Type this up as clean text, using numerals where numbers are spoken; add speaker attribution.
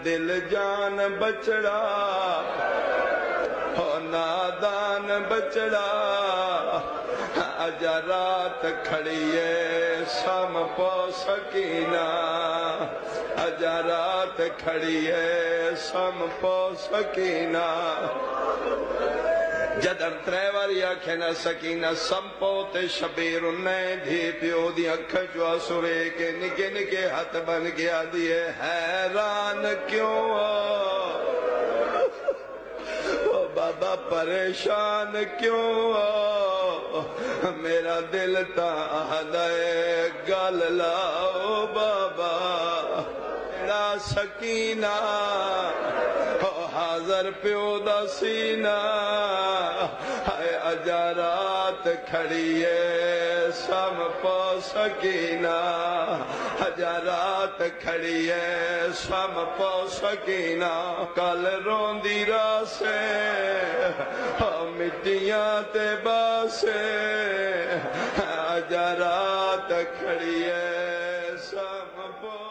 Speaker 1: دل جان بچڑا ہو نادان بچڑا اجا رات کھڑیے سم پو سکینہ اجا رات کھڑیے سم پو سکینہ جدر تریواری آکھینا سکینہ سمپو تے شبیر انہیں دھی پیو دی اکھا جو سورے کے نکے نکے ہاتھ بن گیا دیئے حیران کیوں او بابا پریشان کیوں میرا دل تا آدھائے گل لاؤ بابا میرا سکینہ حاضر پیو دا سینہ ہائے اجا رات کھڑیے سم پو سکینہ اجا رات کھڑیے سم پو سکینہ کل روندی راسے مٹیاں تے باسے اجا رات کھڑیے سم پو